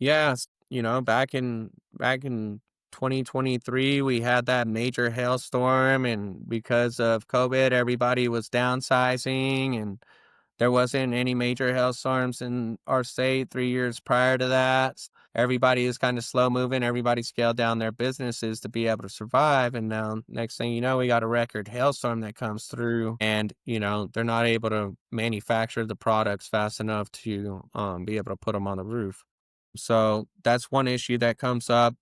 Yes, back in 2023, we had that major hailstorm, and because of COVID, everybody was downsizing, and there wasn't any major hailstorms in our state 3 years prior to that. Everybody is kinda slow moving, everybody scaled down their businesses to be able to survive, and now next thing you know, we got a record hailstorm that comes through, and, they're not able to manufacture the products fast enough to, be able to put them on the roof. So, that's one issue that comes up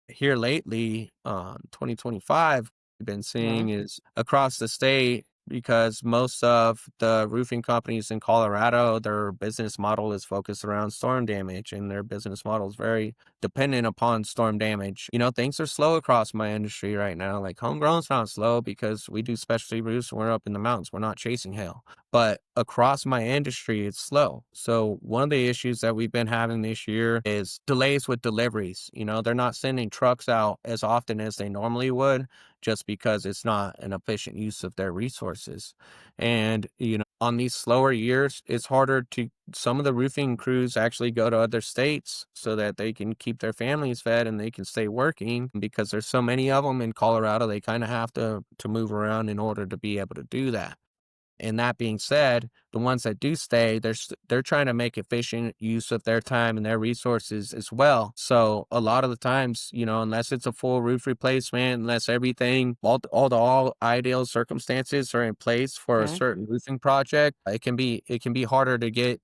here lately, 2025, we've been Hmm. seeing is across the state because most of the roofing companies in Colorado, their business model is focused around storm damage, and their business model is very dependent upon storm damage. Things are slow across my industry right now. Like homegrown's not slow because we do specialty roofs and we're up in the mountains. We're not chasing hail. But across my industry, it's slow. So one of the issues that we've been having this year is delays with deliveries. They're not sending trucks out as often as they normally would just because it's not an efficient use of their resources. And, on these slower years, it's harder to some of the roofing crews actually go to other states so that they can keep their families fed and they can stay working because there's so many of them in Colorado, they kind of have to move around in order to be able to do that. And that being said, the ones that do stay, they're trying to make efficient use of their time and their resources as well. So a lot of the times, unless it's a full roof replacement, unless everything, all ideal circumstances are in place for a Hmm. certain roofing project, it can be harder to get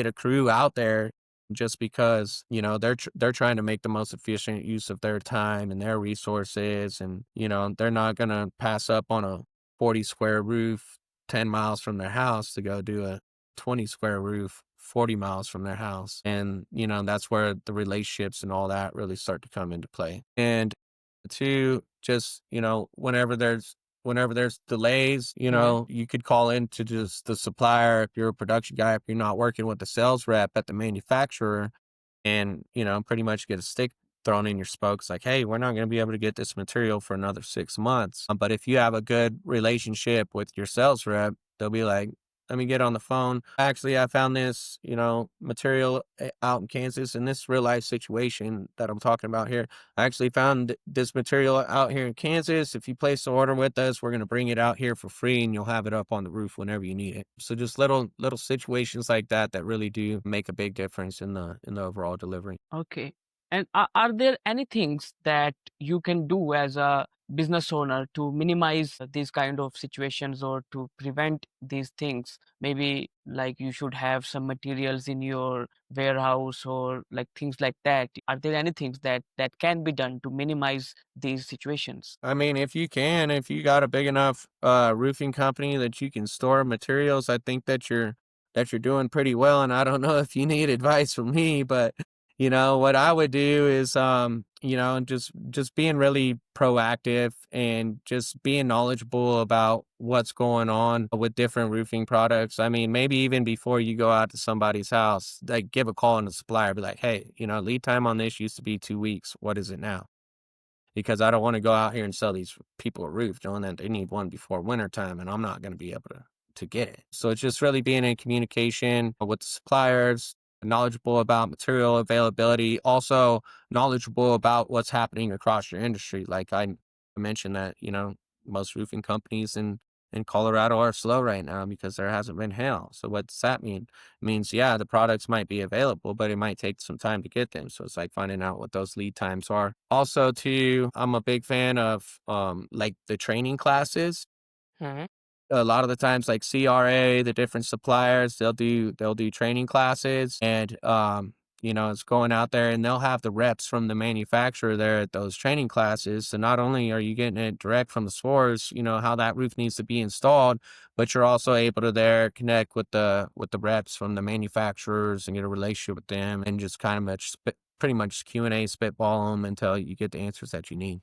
a crew out there just because they're trying to make the most efficient use of their time and their resources, and they're not gonna pass up on a 40 square roof 10 miles from their house to go do a 20 square roof 40 miles from their house. And, that's where the relationships and all that really start to come into play. And two, just, whenever there's delays, Hmm. you could call in to just the supplier if you're a production guy, if you're not working with the sales rep at the manufacturer, and, pretty much get a stick thrown in your spokes like, hey, we're not going to be able to get this material for another 6 months. But if you have a good relationship with your sales rep, they'll be like, let me get on the phone. Actually, I found this, material out in Kansas in this real life situation that I'm talking about here. I actually found this material out here in Kansas. If you place the order with us, we're going to bring it out here for free and you'll have it up on the roof whenever you need it. So just little situations like that that really do make a big difference in the overall delivery. Okay. And are there any things that you can do as a business owner to minimize these kind of situations or to prevent these things? Maybe like you should have some materials in your warehouse or like things like that. Are there any things that can be done to minimize these situations? I mean, if you got a big enough roofing company that you can store materials, I think that you're doing pretty well. And I don't know if you need advice from me, but what I would do is just being really proactive and just being knowledgeable about what's going on with different roofing products. I mean, maybe even before you go out to somebody's house, like give a call on the supplier, be like, hey, lead time on this used to be 2 weeks. What is it now? Because I don't wanna go out here and sell these people a roof knowing that they need one before wintertime, and I'm not gonna be able to get it. So it's just really being in communication with the suppliers, knowledgeable about material availability, also knowledgeable about what's happening across your industry. Like I mentioned that, most roofing companies in Colorado are slow right now because there hasn't been hail. So what does that mean? It means, yeah, the products might be available, but it might take some time to get them. So it's like finding out what those lead times are. Also, too, I'm a big fan of like the training classes. Hmm. A lot of the times, like CRA, the different suppliers, they'll do training classes, and it's going out there, and they'll have the reps from the manufacturer there at those training classes. So not only are you getting it direct from the source, how that roof needs to be installed, but you're also able to there connect with the reps from the manufacturers and get a relationship with them, and just kind of pretty much Q&A spitball them until you get the answers that you need.